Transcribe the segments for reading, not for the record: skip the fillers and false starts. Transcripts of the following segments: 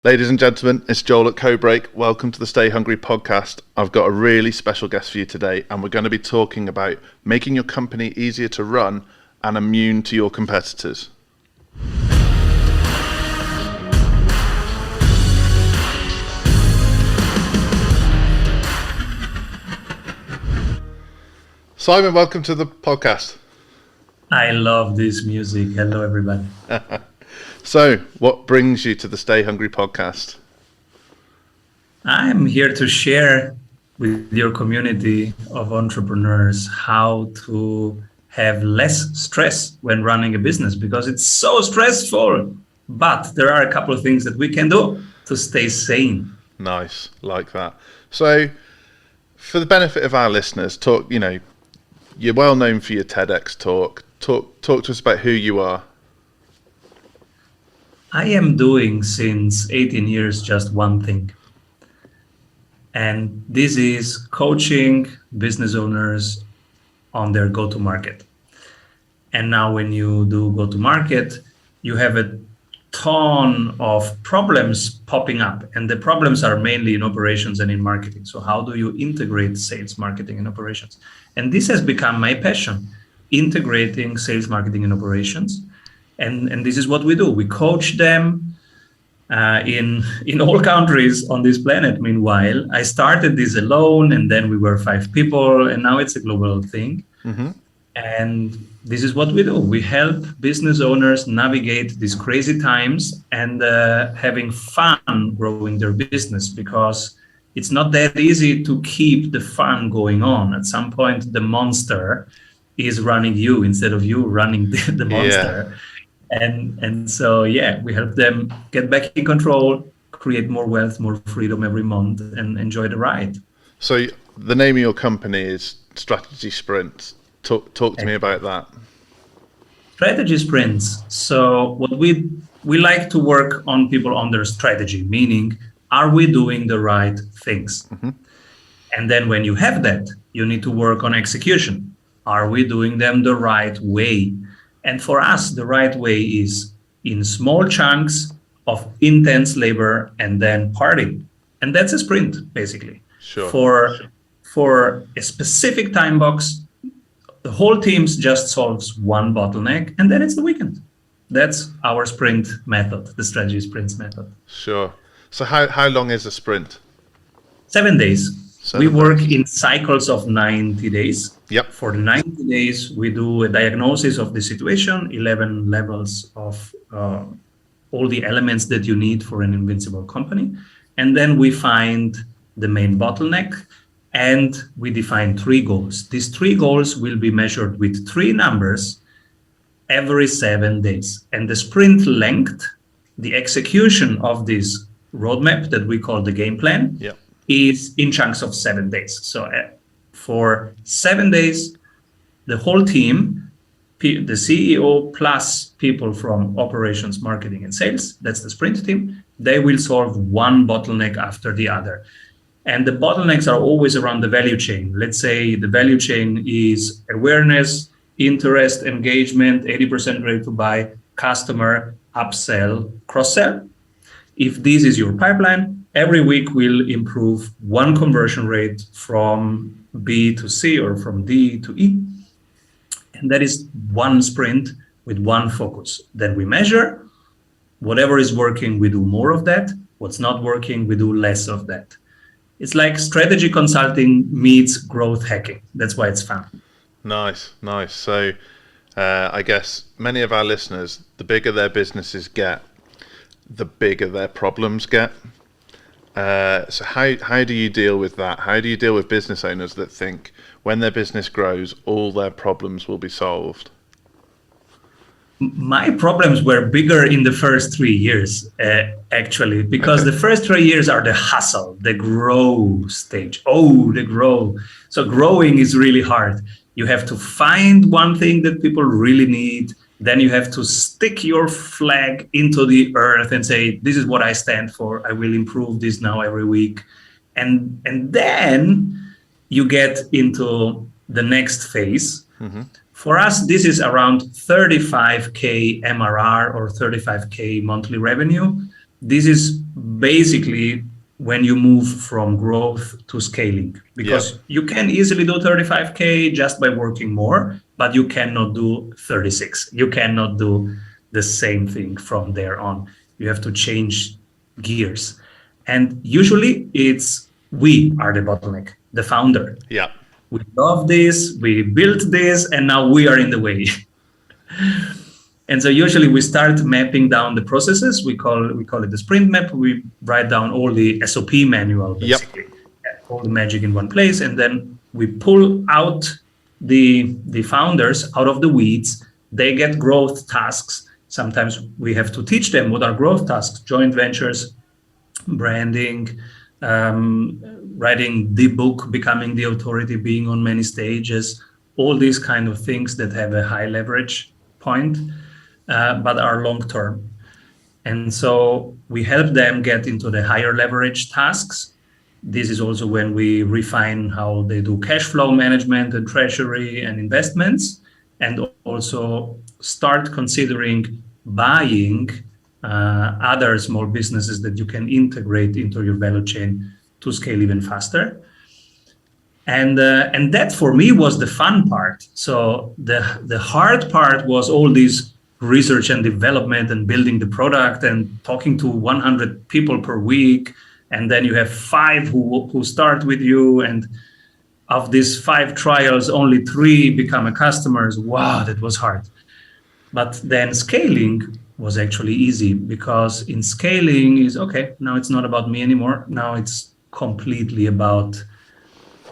Ladies and gentlemen, it's Joel at Codebreak. Welcome to the Stay Hungry podcast. I've got a really special guest for you today, and we're going to be talking about making your company easier to run and immune to your competitors. Simon, welcome to the podcast. I love this music. Hello, everybody. So, what brings you to the Stay Hungry podcast? I'm here to share with your community of entrepreneurs how to have less stress when running a business, because it's so stressful. But there are a couple of things that we can do to stay sane. Nice, like that. So, for the benefit of our listeners, you're well known for your TEDx talk. Talk to us about who you are. I am doing since 18 years just one thing. And this is coaching business owners on their go-to-market. And now when you do go-to-market, you have a ton of problems popping up. And the problems are mainly in operations and in marketing. So how do you integrate sales, marketing, and operations? And this has become my passion, integrating sales, marketing, and operations. And this is what we do. We coach them in all countries on this planet. Meanwhile, I started this alone, and then we were 5 people, and now it's a global thing. Mm-hmm. And this is what we do. We help business owners navigate these crazy times and having fun growing their business, because it's not that easy to keep the fun going on. At some point, the monster is running you instead of you running the monster. Yeah. And so, we help them get back in control, create more wealth, more freedom every month, and enjoy the ride. So the name of your company is Strategy Sprints. Talk to me about that. Strategy Sprints. So what we like to work on people on their strategy, meaning, are we doing the right things? Mm-hmm. And then when you have that, you need to work on execution. Are we doing them the right way? And for us, the right way is in small chunks of intense labor and then party. And that's a sprint, basically. Sure. For a specific time box, the whole team just solves one bottleneck, and then it's the weekend. That's our sprint method, the strategy sprints method. Sure. So how long is a sprint? 7 days. We work in cycles of 90 days. Yep. For the 90 days, we do a diagnosis of the situation, 11 levels of all the elements that you need for an invincible company. And then we find the main bottleneck, and we define 3 goals. These 3 goals will be measured with 3 numbers every 7 days. And the sprint length, the execution of this roadmap that we call the game plan, yep, is in chunks of 7 days. So for 7 days, the whole team, the CEO plus people from operations, marketing, and sales, that's the sprint team, they will solve one bottleneck after the other. And the bottlenecks are always around the value chain. Let's say the value chain is awareness, interest, engagement, 80% ready to buy, customer, upsell, cross-sell. If this is your pipeline, every week we'll improve one conversion rate from B to C or from D to E. And that is one sprint with one focus. Then we measure. Whatever is working, we do more of that. What's not working, we do less of that. It's like strategy consulting meets growth hacking. That's why it's fun. Nice. So I guess many of our listeners, the bigger their businesses get, the bigger their problems get. So how do you deal with that? How do you deal with business owners that think when their business grows, all their problems will be solved? My problems were bigger in the first 3 years, actually, because the first 3 years are the hustle, the grow stage. The grow. So growing is really hard. You have to find one thing that people really need. Then you have to stick your flag into the earth and say, this is what I stand for. I will improve this now every week. And then you get into the next phase. Mm-hmm. For us, this is around 35K MRR or 35K monthly revenue. this is basically when you move from growth to scaling, Yep. because you can easily do 35K just by working more, but you cannot do 36. You cannot do the same thing from there on. You have to change gears. And usually it's we are the bottleneck, the founder. Yep. We love this, we built this, and now we are in the way. And so usually we start mapping down the processes. We call it the sprint map. We write down all the SOP manual, Yep. basically, all the magic in one place, and then we pull out the founders out of the weeds. They get growth tasks. Sometimes we have to teach them what are growth tasks: joint ventures, branding, writing the book, becoming the authority, being on many stages, all these kind of things that have a high leverage point, but are long term. And so we help them get into the higher leverage tasks. This is also when we refine how they do cash flow management and treasury and investments, and also start considering buying other small businesses that you can integrate into your value chain to scale even faster. And that for me was the fun part. So the hard part was all these research and development and building the product and talking to 100 people per week. And then you have 5 who start with you. And of these 5 trials, only 3 become a customers. Wow, that was hard. But then scaling was actually easy, because in scaling is, okay, now it's not about me anymore. Now it's completely about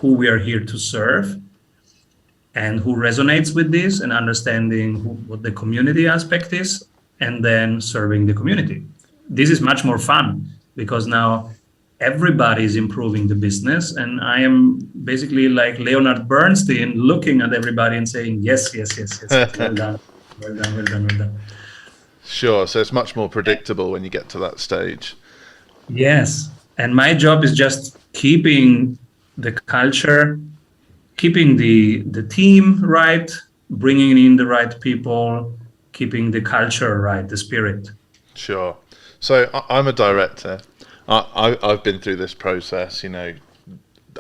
who we are here to serve and who resonates with this, and understanding what the community aspect is, and then serving the community. This is much more fun, because now everybody is improving the business, and I am basically like Leonard Bernstein looking at everybody and saying, yes, yes, yes, yes, well done, well done, well done, well done. Sure. So it's much more predictable when you get to that stage. Yes. And my job is just keeping the culture, keeping the team right, bringing in the right people, keeping the culture right, the spirit. Sure. So I'm a director. I've been through this process. You know,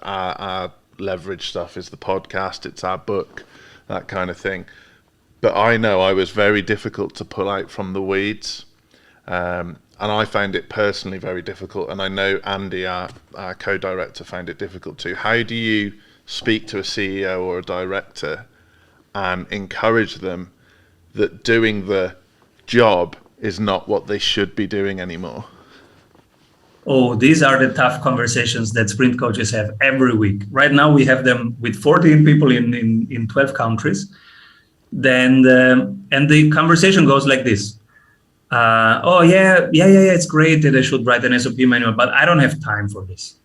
our leverage stuff is the podcast, it's our book, that kind of thing. But I know I was very difficult to pull out from the weeds. And I found it personally very difficult. And I know Andy, our co-director, found it difficult too. How do you speak to a CEO or a director and encourage them that doing the job is not what they should be doing anymore? Oh, these are the tough conversations that sprint coaches have every week. Right now, we have them with 14 people in 12 countries. Then and the conversation goes like this. Oh, yeah, it's great that I should write an SOP manual, but I don't have time for this.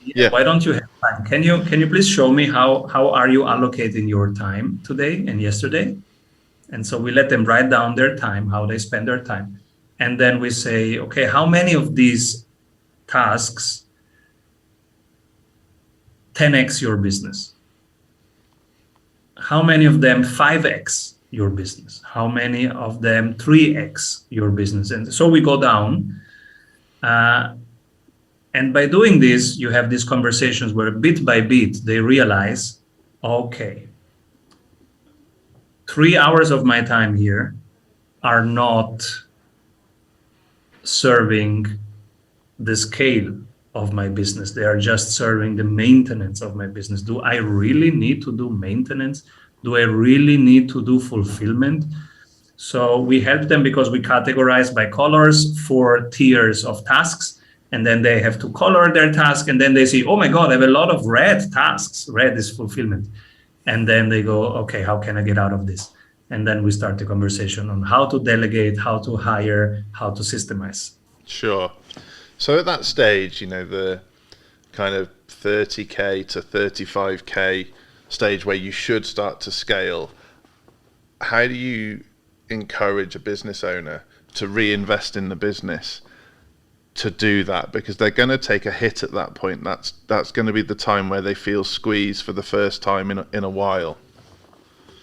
Yeah. Why don't you have time? Can you please show me how are you allocating your time today and yesterday? And so we let them write down their time, how they spend their time. And then we say, okay, how many of these tasks 10x your business? How many of them 5x your business? How many of them 3x your business? And so we go down. And by doing this, you have these conversations where bit by bit, they realize, okay, 3 hours of my time here are not serving the scale of my business. They are just serving the maintenance of my business. Do I really need to do maintenance? Do I really need to do fulfillment? So we help them, because we categorize by colors 4 tiers of tasks, and then they have to color their task, and then they see, oh my God, I have a lot of red tasks. Red is fulfillment. And then they go, okay, how can I get out of this? And then we start the conversation on how to delegate, how to hire, how to systemize. Sure. So at that stage, you know, the kind of 30K to 35K stage where you should start to scale, how do you encourage a business owner to reinvest in the business to do that? Because they're going to take a hit at that point. That's going to be the time where they feel squeezed for the first time in a while.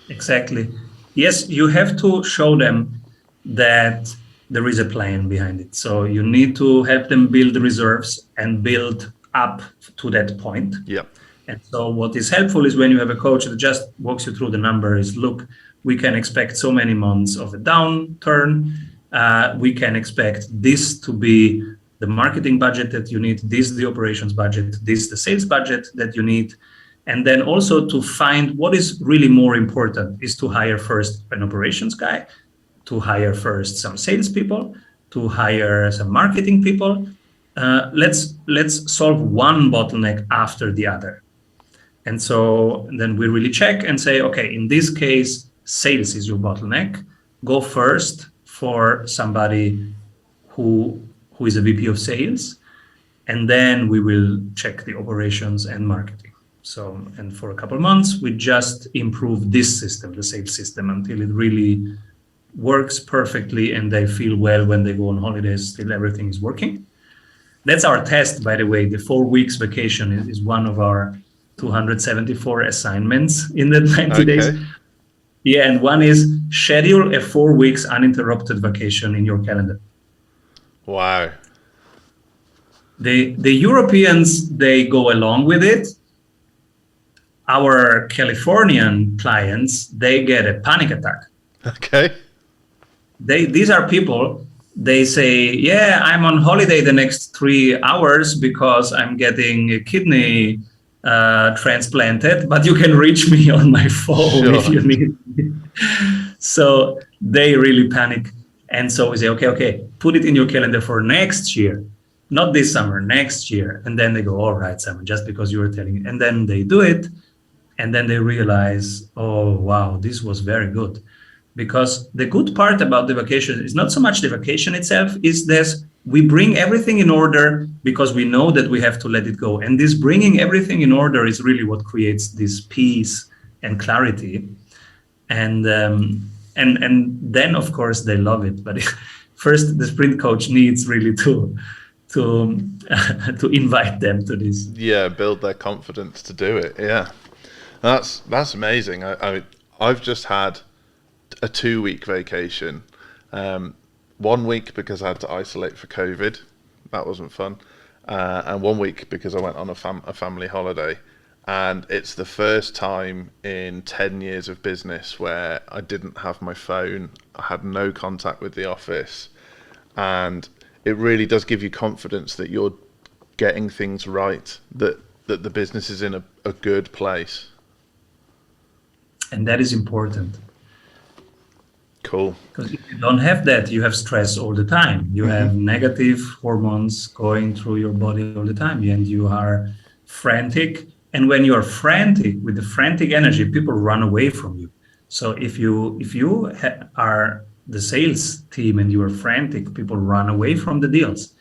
Exactly. Yes, you have to show them that there is a plan behind it. So you need to help them build reserves and build up to that point. Yep. And so what is helpful is when you have a coach that just walks you through the numbers. Look, we can expect so many months of a downturn. We can expect this to be the marketing budget that you need, this the operations budget, this the sales budget that you need. And then also to find what is really more important is to hire first an operations guy, to hire first some salespeople, to hire some marketing people. Let's solve one bottleneck after the other. And so then we really check and say, okay, in this case, sales is your bottleneck. Go first for somebody who is a VP of sales, and then we will check the operations and marketing. So, and for a couple of months, we just improve this system, the sales system, until it really works perfectly and they feel well when they go on holidays, still everything is working. That's our test, by the way. The 4 weeks vacation is one of our 274 assignments in the 90 days. Yeah, and one is schedule a 4 weeks uninterrupted vacation in your calendar. Wow. The Europeans, they go along with it. Our Californian clients, they get a panic attack. Okay. These are people, they say, yeah, I'm on holiday the next 3 hours because I'm getting a kidney transplanted, but you can reach me on my phone if you need me. So they really panic. And so we say, okay, put it in your calendar for next year, not this summer, next year. And then they go, all right, Simon, just because you were telling me. And then they do it. And then they realize, oh, wow, this was very good. Because the good part about the vacation is not so much the vacation itself, is this, we bring everything in order because we know that we have to let it go. And this bringing everything in order is really what creates this peace and clarity. And then, of course, they love it. But first, the sprint coach needs really to invite them to this. Yeah, build their confidence to do it. Yeah, that's amazing. I've just had a 2-week vacation. 1 week because I had to isolate for COVID. That wasn't fun. And 1 week because I went on a family holiday. And it's the first time in 10 years of business where I didn't have my phone. I had no contact with the office. And it really does give you confidence that you're getting things right, that the business is in a good place. And that is important. Cool. Because if you don't have that, you have stress all the time. You have negative hormones going through your body all the time, and you are frantic. And when you are frantic, with the frantic energy, people run away from you. So if you are the sales team and you are frantic, people run away from the deals.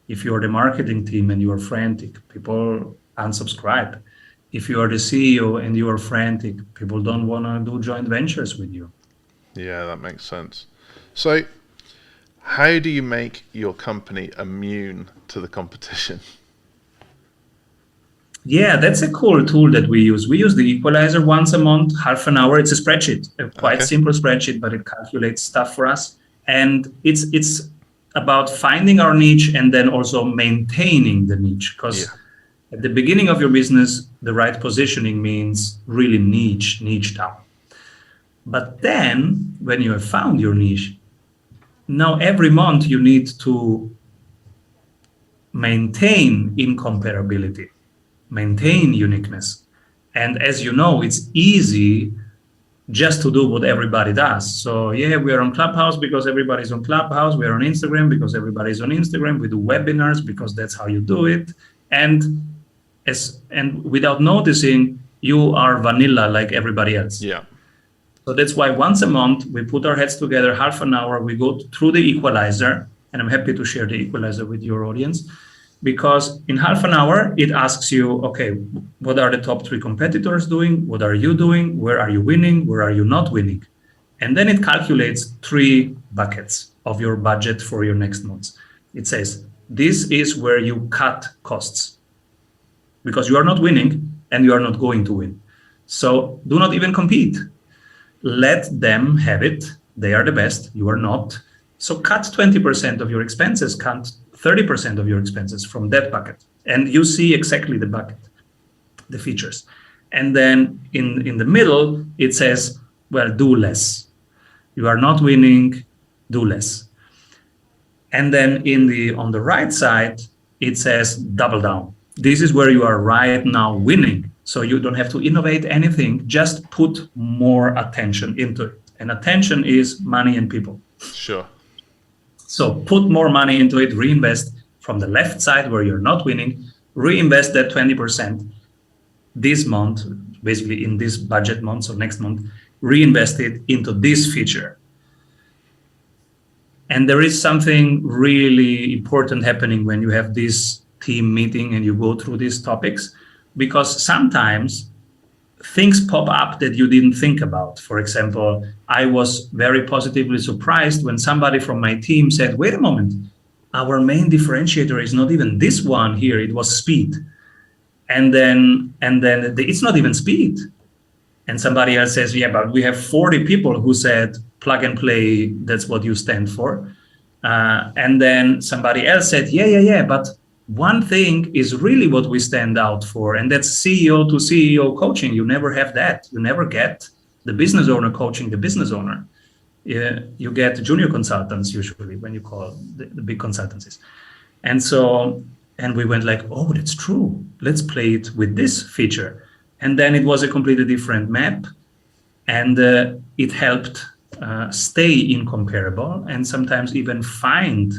If you are the marketing team and you are frantic, people unsubscribe. If you are the CEO and you are frantic, people don't want to do joint ventures with you. Yeah, that makes sense. So how do you make your company immune to the competition? Yeah, that's a cool tool that we use. We use the equalizer once a month, half an hour. It's a spreadsheet, a quite simple spreadsheet, but it calculates stuff for us. And it's about finding our niche and then also maintaining the niche. Because at the beginning of your business, the right positioning means really niche down. But then when you have found your niche, now every month you need to maintain incomparability, maintain uniqueness. And as you know, it's easy just to do what everybody does. So yeah, we are on Clubhouse because everybody's on Clubhouse. We are on Instagram because everybody's on Instagram. We do webinars because that's how you do it. And without noticing, you are vanilla like everybody else. Yeah. So that's why once a month, we put our heads together, half an hour, we go through the equalizer, and I'm happy to share the equalizer with your audience, because in half an hour, it asks you, okay, what are the top 3 competitors doing? What are you doing? Where are you winning? Where are you not winning? And then it calculates 3 buckets of your budget for your next months. It says, this is where you cut costs because you are not winning and you are not going to win. So do not even compete. Let them have it. They are the best. You are not. So cut 20% of your expenses, cut 30% of your expenses from that bucket. And you see exactly the bucket, the features. And then in the middle, it says, well, do less. You are not winning, do less. And then on the right side, it says double down. This is where you are right now winning. So you don't have to innovate anything, just put more attention into it. And attention is money and people. Sure. So put more money into it, reinvest from the left side where you're not winning, reinvest that 20% this month, basically in this budget month, so next month, reinvest it into this feature. And there is something really important happening when you have this team meeting and you go through these topics, because sometimes things pop up that you didn't think about. For example, I was very positively surprised when somebody from my team said, wait a moment, our main differentiator is not even this one here, it was speed. And then it's not even speed. And somebody else says, yeah, but we have 40 people who said plug and play, that's what you stand for. And then somebody else said, yeah, but one thing is really what we stand out for, and that's CEO to CEO coaching. You never have that. You never get the business owner coaching the business owner. You get junior consultants usually when you call the big consultancies. And we went like, oh, that's true. Let's play it with this feature. And then it was a completely different map, and it helped stay incomparable and sometimes even find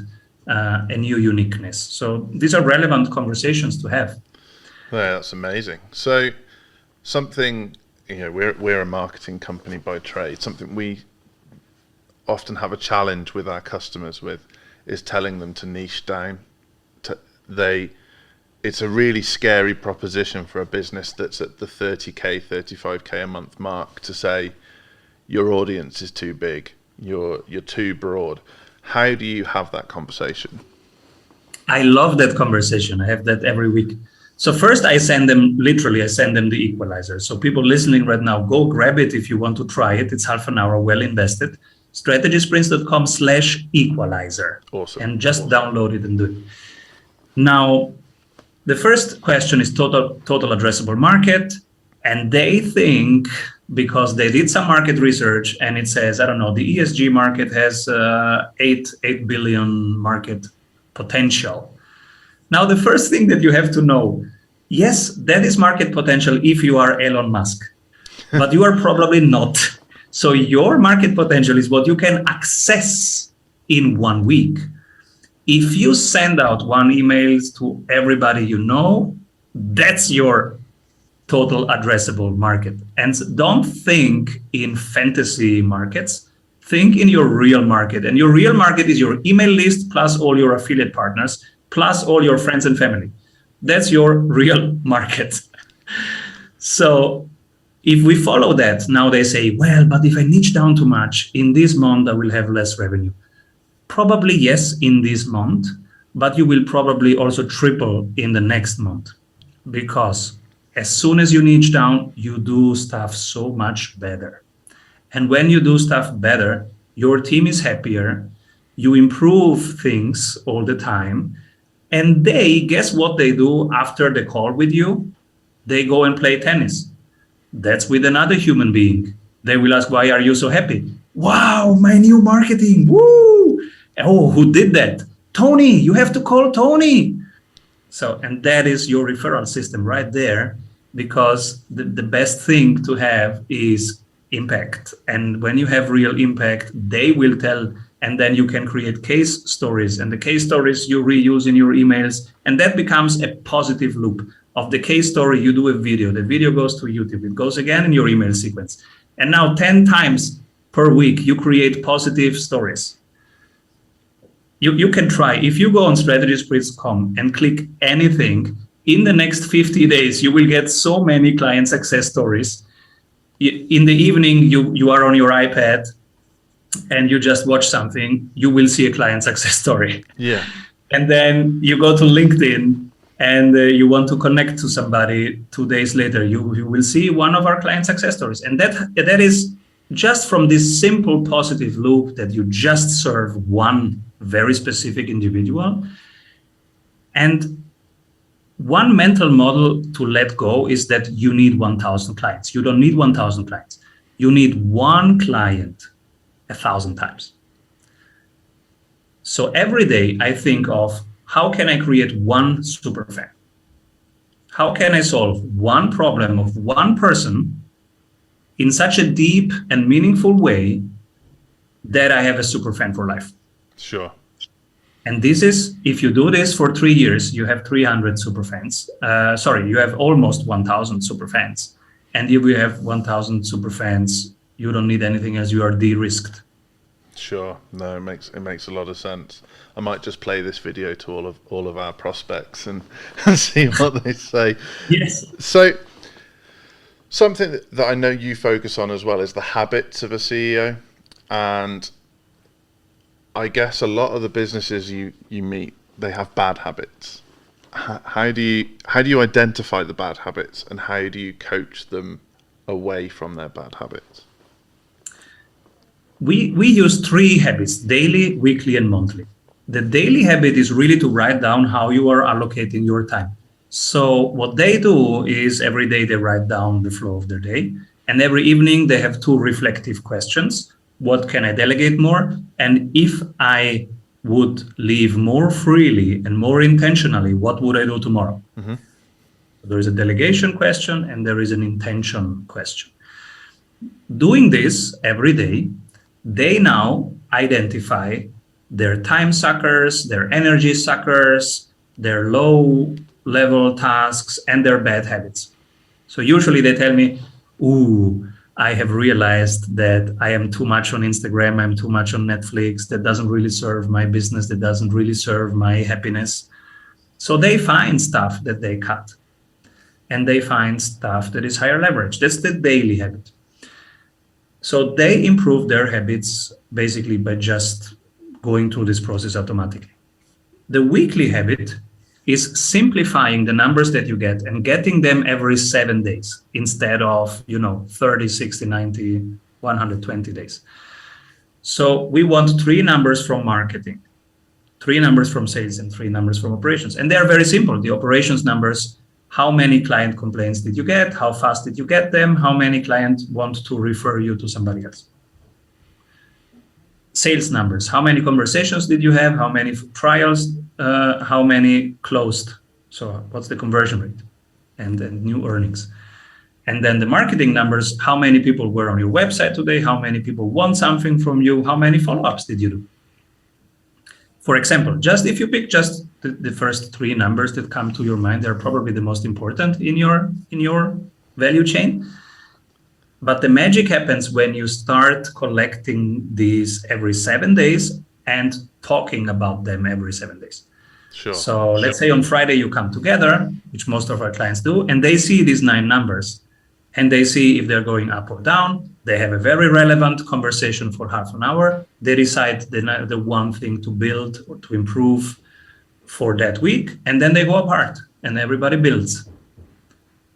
a new uniqueness. So these are relevant conversations to have. Yeah, that's amazing. So something, we're a marketing company by trade. Something we often have a challenge with our customers with is telling them to niche down. It's a really scary proposition for a business that's at the 30K, 35K a month mark to say your audience is too big, you're too broad. How do you have that conversation? I love that conversation. I have that every week. So first I send them the equalizer. So people listening right now, go grab it if you want to try it. It's half an hour well invested. strategysprints.com/equalizer. Awesome. And just download it and do it. Now, the first question is total addressable market. And they think, because they did some market research and it says, I don't know, the ESG market has 8 billion market potential. Now, the first thing that you have to know, yes, that is market potential if you are Elon Musk, but you are probably not. So your market potential is what you can access in 1 week. If you send out 1 email to everybody you know, that's your total addressable market. And don't think in fantasy markets, think in your real market. And your real market is your email list plus all your affiliate partners, plus all your friends and family. That's your real market. So if we follow that, now they say, well, but if I niche down too much, in this month, I will have less revenue. Probably yes, in this month, but you will probably also triple in the next month, because as soon as you niche down, you do stuff so much better. And when you do stuff better, your team is happier, you improve things all the time, and guess what they do after the call with you? They go and play tennis. That's with another human being. They will ask, why are you so happy? Wow, my new marketing, woo! Oh, who did that? Tony, you have to call Tony. So, and that is your referral system right there, because the best thing to have is impact. And when you have real impact, they will tell, and then you can create case stories, and the case stories you reuse in your emails, and that becomes a positive loop. Of the case story, you do a video, the video goes to YouTube, it goes again in your email sequence. And now 10 times per week, you create positive stories. You can try. If you go on strategysprints.com and click anything, in the next 50 days, you will get so many client success stories. In the evening, you are on your iPad and you just watch something, you will see a client success story. Yeah. And then you go to LinkedIn and you want to connect to somebody 2 days later, you will see one of our client success stories. And that is just from this simple positive loop that you just serve one very specific individual. And one mental model to let go is that you need 1,000 clients. You don't need 1,000 clients. You need one client 1,000 times. So every day I think of, how can I create one super fan? How can I solve one problem of one person in such a deep and meaningful way that I have a super fan for life? Sure. And this is, if you do this for 3 years, you have 300 super fans. You have almost 1,000 super fans. And if you have 1,000 super fans, you don't need anything else. You are de-risked. Sure. No, it makes a lot of sense. I might just play this video to all of our prospects and see what they say. Yes. So something that I know you focus on as well is the habits of a CEO. And I guess a lot of the businesses you meet, they have bad habits. How do you identify the bad habits, and how do you coach them away from their bad habits? We use 3 habits: daily, weekly, and monthly. The daily habit is really to write down how you are allocating your time. So what they do is every day they write down the flow of their day, and every evening they have 2 reflective questions. What can I delegate more? And if I would live more freely and more intentionally, what would I do tomorrow? Mm-hmm. There is a delegation question and there is an intention question. Doing this every day, they now identify their time suckers, their energy suckers, their low level tasks, and their bad habits. So usually they tell me, I have realized that I am too much on Instagram, I'm too much on Netflix, that doesn't really serve my business, that doesn't really serve my happiness. So they find stuff that they cut, and they find stuff that is higher leverage. That's the daily habit. So they improve their habits basically by just going through this process automatically. The weekly habit is simplifying the numbers that you get and getting them every 7 days instead of 30, 60, 90, 120 days. So we want 3 numbers from marketing, 3 numbers from sales, and 3 numbers from operations. And they're very simple. The operations numbers: how many client complaints did you get? How fast did you get them? How many clients want to refer you to somebody else? Sales numbers: how many conversations did you have? How many trials? How many closed? So what's the conversion rate and new earnings? And then the marketing numbers: how many people were on your website today? How many people want something from you? How many follow-ups did you do? For example, just if you pick just the first 3 numbers that come to your mind, they're probably the most important in your value chain. But the magic happens when you start collecting these every 7 days and talking about them every 7 days. Sure. So let's say on Friday you come together, which most of our clients do, and they see these 9 numbers, and they see if they're going up or down. They have a very relevant conversation for half an hour. They decide the one thing to build or to improve for that week, and then they go apart and everybody builds.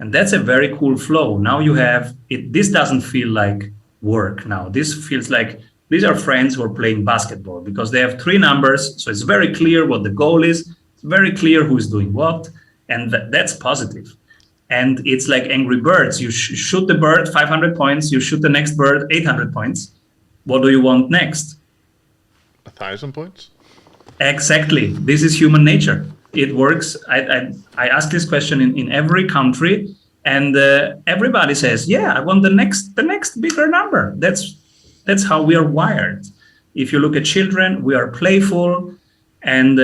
And that's a very cool flow. Now you have it. This doesn't feel like work now. This feels like these are friends who are playing basketball because they have 3 numbers. So it's very clear what the goal is. It's very clear who's doing what. And that's positive. And it's like Angry Birds. You shoot the bird 500 points. You shoot the next bird 800 points. What do you want next? 1,000 points? Exactly. This is human nature. It works. I ask this question in every country, and everybody says, "Yeah, I want the next bigger number." That's how we are wired. If you look at children, we are playful, and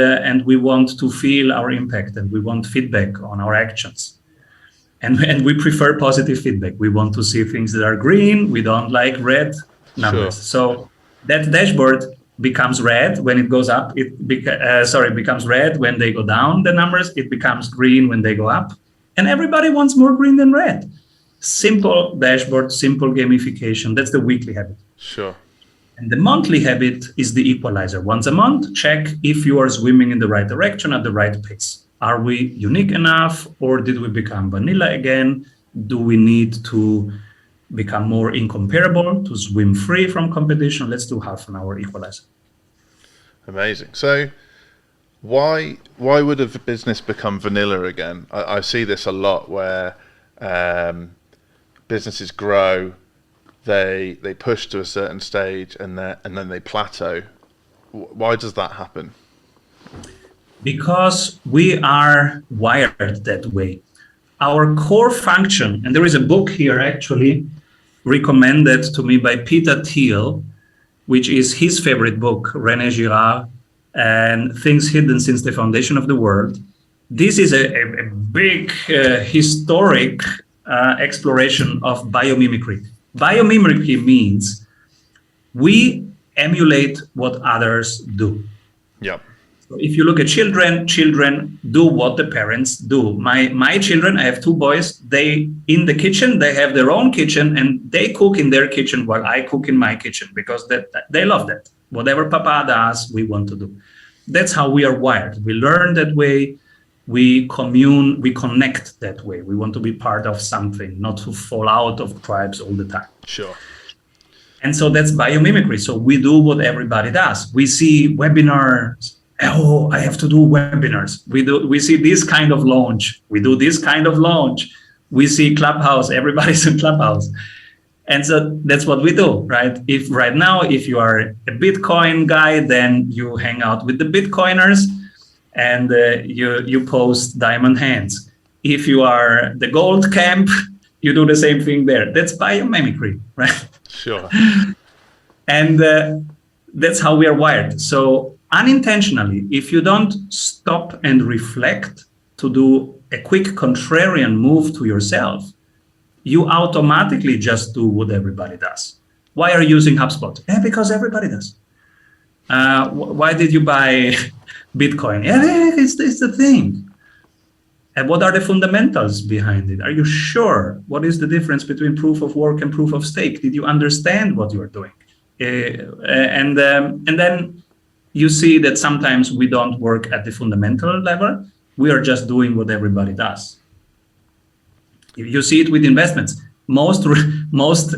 we want to feel our impact, and we want feedback on our actions, and we prefer positive feedback. We want to see things that are green. We don't like red numbers. Sure. So that dashboard becomes red when it goes up. It becomes red when they go down, the numbers. It becomes green when they go up. And everybody wants more green than red. Simple dashboard, simple gamification. That's the weekly habit. Sure. And the monthly habit is the equalizer. Once a month, check if you are swimming in the right direction at the right pace. Are we unique enough, or did we become vanilla again? Do we need to become more incomparable, to swim free from competition. Let's do half an hour equalizer. Amazing. So why would a business become vanilla again? I see this a lot where businesses grow, they push to a certain stage, and then they plateau. Why does that happen? Because we are wired that way. Our core function, and there is a book here actually recommended to me by Peter Thiel, which is his favorite book, René Girard, and Things Hidden Since the Foundation of the World. This is a big historic exploration of biomimicry. Biomimicry means we emulate what others do. Yep. So if you look at children, children do what the parents do. My children, I have two boys, they in the kitchen, they have their own kitchen and they cook in their kitchen while I cook in my kitchen because they love that. Whatever Papa does, we want to do. That's how we are wired. We learn that way. We commune, we connect that way. We want to be part of something, not to fall out of tribes all the time. Sure. And so that's biomimicry. So we do what everybody does. We see webinars. Oh, I have to do webinars. We see this kind of launch. We do this kind of launch. We see Clubhouse. Everybody's in Clubhouse. And so that's what we do, right? If right now, if you are a Bitcoin guy, then you hang out with the Bitcoiners and you post diamond hands. If you are the gold camp, you do the same thing there. That's biomimicry, right? Sure. And that's how we are wired. So unintentionally, if you don't stop and reflect to do a quick contrarian move to yourself, you automatically just do what everybody does. Why are you using HubSpot? Because everybody does. Why did you buy Bitcoin? It's the thing. And what are the fundamentals behind it? Are you sure? What is the difference between proof of work and proof of stake? Did you understand what you are doing? And then you see that sometimes we don't work at the fundamental level. We are just doing what everybody does. You see it with investments. Most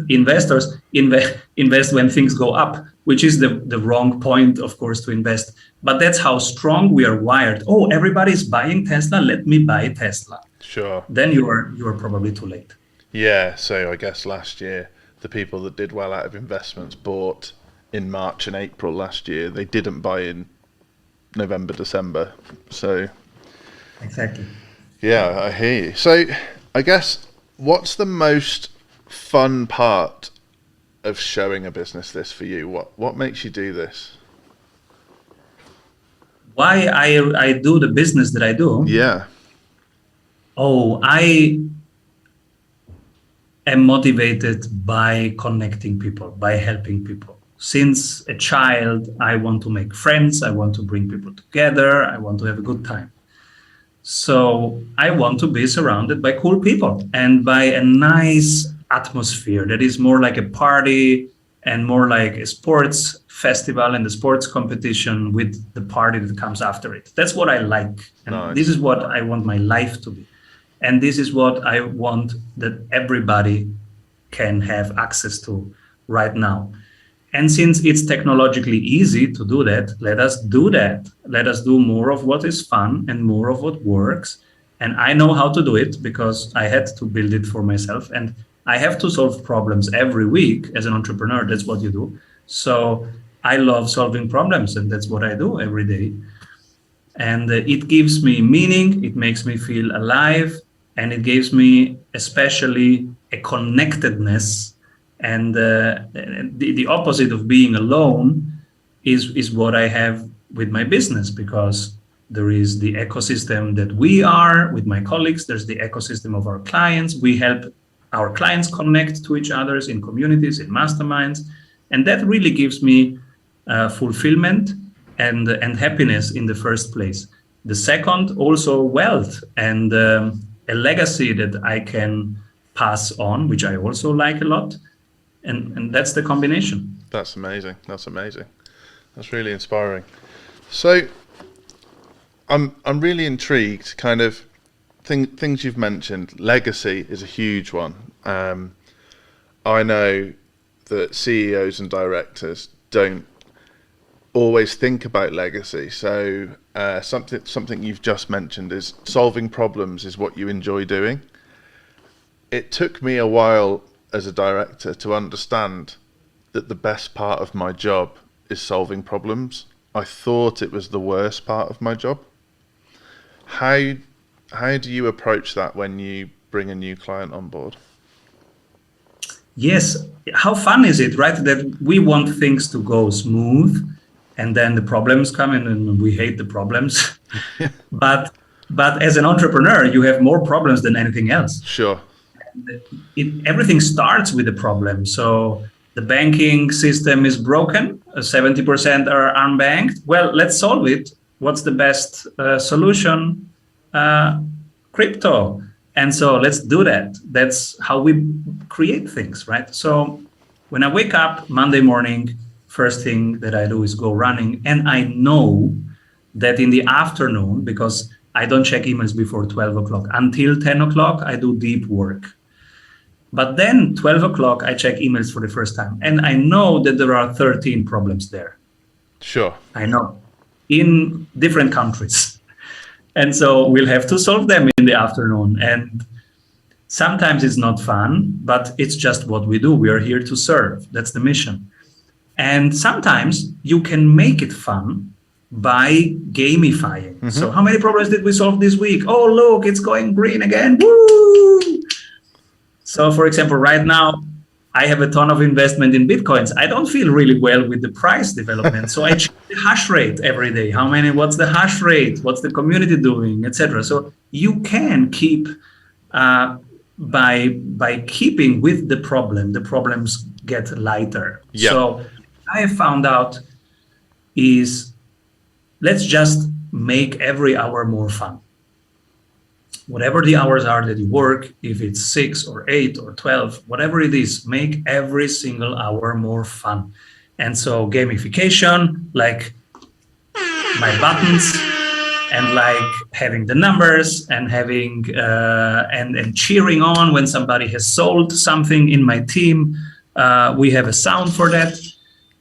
investors invest when things go up, which is the wrong point, of course, to invest. But that's how strong we are wired. Oh, everybody's buying Tesla. Let me buy Tesla. Sure. Then you are probably too late. Yeah. So I guess last year, the people that did well out of investments bought in March and April last year. They didn't buy in November, December. So Exactly. yeah, I hear you. So I guess what's the most fun part of showing a business this for you? What makes you do this? Why I do the business that I do? Yeah. Oh, I am motivated by connecting people, by helping people. Since a child, I want to make friends. I want to bring people together. I want to have a good time. So I want to be surrounded by cool people and by a nice atmosphere that is more like a party and more like a sports festival and the sports competition with the party that comes after it. That's what I like. And Nice. This is what I want my life to be. And this is what I want that everybody can have access to right now. And since it's technologically easy to do that, let us do that. Let us do more of what is fun and more of what works. And I know how to do it because I had to build it for myself. And I have to solve problems every week as an entrepreneur. That's what you do. So I love solving problems, and that's what I do every day. And it gives me meaning. It makes me feel alive. And it gives me especially a connectedness. And the opposite of being alone is what I have with my business, because there is the ecosystem that we are with my colleagues. There's the ecosystem of our clients. We help our clients connect to each other in communities, in masterminds. And that really gives me fulfillment and happiness in the first place. The second, also wealth and a legacy that I can pass on, which I also like a lot. And that's the combination. That's amazing. That's amazing. That's really inspiring. So I'm really intrigued, kind of things you've mentioned. Legacy is a huge one. I know that CEOs and directors don't always think about legacy. So something you've just mentioned is solving problems is what you enjoy doing. It took me a while as a director to understand that the best part of my job is solving problems. I thought it was the worst part of my job. How how do you approach that when you bring a new client on board? Yes, how fun is it, right? That we want things to go smooth, and then the problems come in, and we hate the problems. But as an entrepreneur, you have more problems than anything else. Sure. Everything starts with a problem. So the banking system is broken. 70% are unbanked. Well, let's solve it. What's the best solution? Crypto. And so let's do that. That's how we create things, right? So when I wake up Monday morning, first thing that I do is go running. And I know that in the afternoon, because I don't check emails before 12 o'clock, until 10 o'clock, I do deep work. But then 12 o'clock, I check emails for the first time. And I know that there are 13 problems there. Sure. I know, in different countries. And so we'll have to solve them in the afternoon. And sometimes it's not fun, but it's just what we do. We are here to serve. That's the mission. And sometimes you can make it fun by gamifying. Mm-hmm. So how many problems did we solve this week? Oh, look, it's going green again. Woo! So for example, right now, I have a ton of investment in Bitcoins. I don't feel really well with the price development. So I check the hash rate every day. What's the hash rate? What's the community doing, etc. So you can keep by keeping with the problem, the problems get lighter. Yeah. So I have found out is let's just make every hour more fun. Whatever the hours are that you work, if it's 6 or 8 or 12, whatever it is, make every single hour more fun. And so gamification, like my buttons, and like having the numbers and having and cheering on when somebody has sold something in my team. We have a sound for that.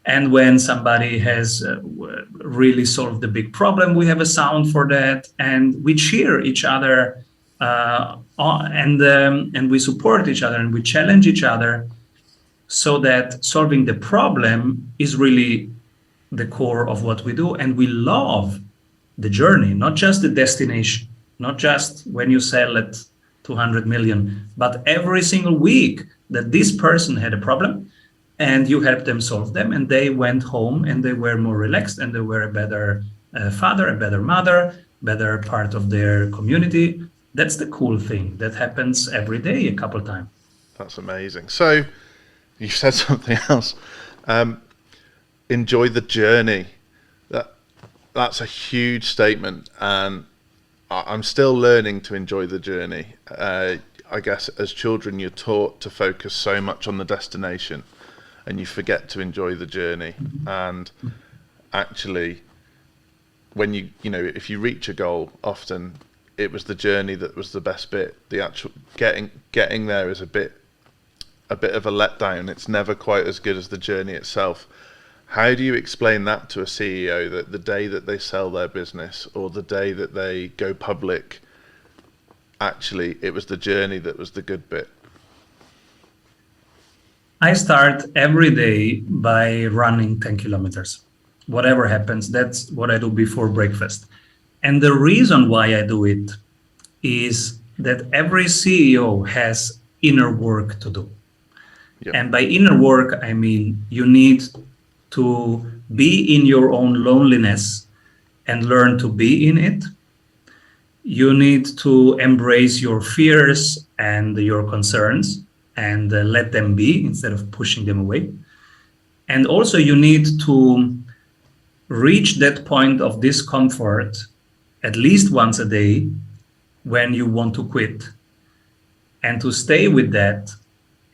And when somebody has really solved the big problem, we have a sound for that. And we cheer each other and we support each other and we challenge each other so that solving the problem is really the core of what we do. And we love the journey, not just the destination, not just when you sell at 200 million, but every single week that this person had a problem and you helped them solve them and they went home and they were more relaxed and they were a better father, a better mother, better part of their community. That's the cool thing that happens every day, a couple of times. That's amazing. So you said something else. Enjoy the journey. That's a huge statement, and I'm still learning to enjoy the journey. I guess as children, you're taught to focus so much on the destination, and you forget to enjoy the journey. And actually, when if you reach a goal, often it was the journey that was the best bit. The actual getting there is a bit of a letdown. It's never quite as good as the journey itself. How do you explain that to a CEO, that the day that they sell their business or the day that they go public, actually it was the journey that was the good bit? I start every day by running 10 kilometers. Whatever happens, that's what I do before breakfast. And the reason why I do it is that every CEO has inner work to do. Yep. And by inner work, I mean you need to be in your own loneliness and learn to be in it. You need to embrace your fears and your concerns and let them be instead of pushing them away. And also you need to reach that point of discomfort at least once a day when you want to quit, and to stay with that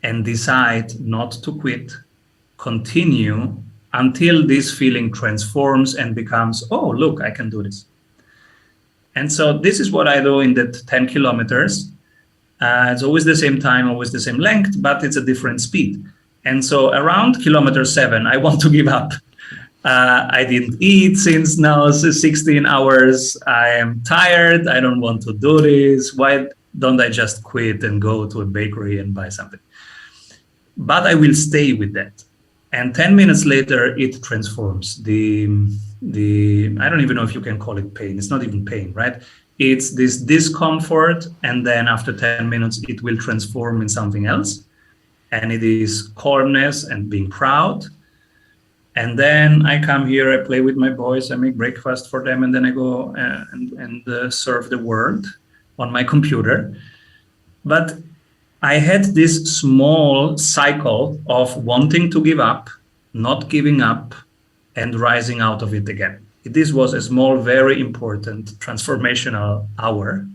and decide not to quit, continue until this feeling transforms and becomes, oh, look, I can do this. And so this is what I do in that 10 kilometers. It's always the same time, always the same length, but it's a different speed. And so around kilometer 7, I want to give up. I didn't eat since now 16 hours. I am tired. I don't want to do this. Why don't I just quit and go to a bakery and buy something? But I will stay with that. And 10 minutes later, it transforms. I don't even know if you can call it pain. It's not even pain, right? It's this discomfort. And then after 10 minutes, it will transform in something else. And it is calmness and being proud. And then I come here, I play with my boys, I make breakfast for them, and then I go and serve the world on my computer. But I had this small cycle of wanting to give up, not giving up, and rising out of it again. This was a small, very important transformational hour.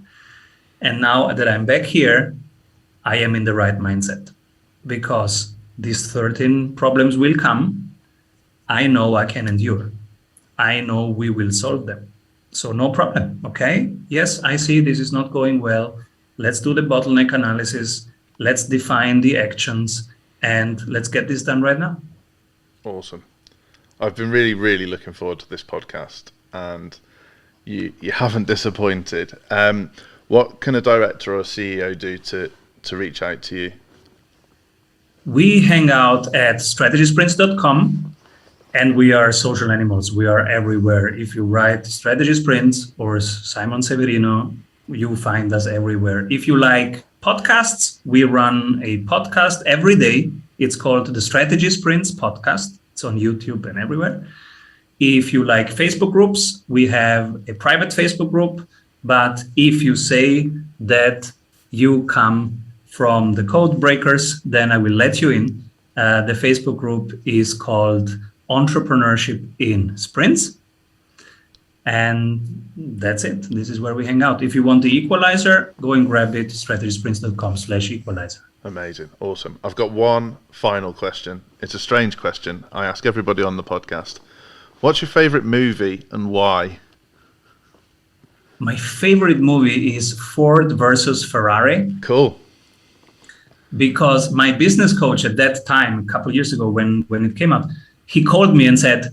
And now that I'm back here, I am in the right mindset, because these 13 problems will come. I know I can endure. I know we will solve them. So no problem, okay? Yes, I see this is not going well. Let's do the bottleneck analysis. Let's define the actions, and let's get this done right now. Awesome. I've been really, really looking forward to this podcast, and you haven't disappointed. What can a director or CEO do to reach out to you? We hang out at strategysprints.com. And we are social animals. We are everywhere. If you write Strategy Sprints or Simon Severino, you find us everywhere. If you like podcasts, we run a podcast every day. It's called the Strategy Sprints Podcast. It's on YouTube and everywhere. If you like Facebook groups, we have a private Facebook group. But if you say that you come from the Codebreakers, then I will let you in. The Facebook group is called Entrepreneurship in Sprints. And that's it. This is where we hang out. If you want the equalizer, go and grab it, strategysprints.com/equalizer. Amazing. Awesome. I've got one final question. It's a strange question. I ask everybody on the podcast. What's your favorite movie and why? My favorite movie is Ford versus Ferrari. Cool. Because my business coach at that time, a couple of years ago when it came out, he called me and said,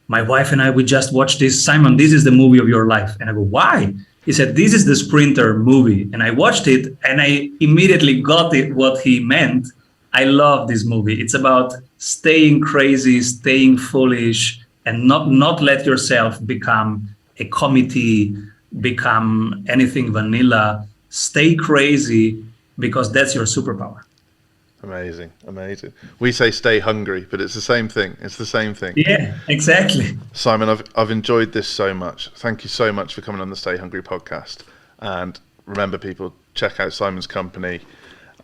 my wife and I, we just watched this. Simon, this is the movie of your life. And I go, why? He said, this is the Sprinter movie. And I watched it and I immediately got it, what he meant. I love this movie. It's about staying crazy, staying foolish, and not let yourself become a committee, become anything vanilla. Stay crazy, because that's your superpower. Amazing, amazing. We say stay hungry, but it's the same thing. It's the same thing. Yeah, exactly. Simon, I've enjoyed this so much. Thank you so much for coming on the Stay Hungry podcast. And remember, people, check out Simon's company,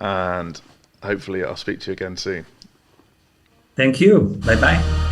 and hopefully I'll speak to you again soon. Thank you. Bye-bye.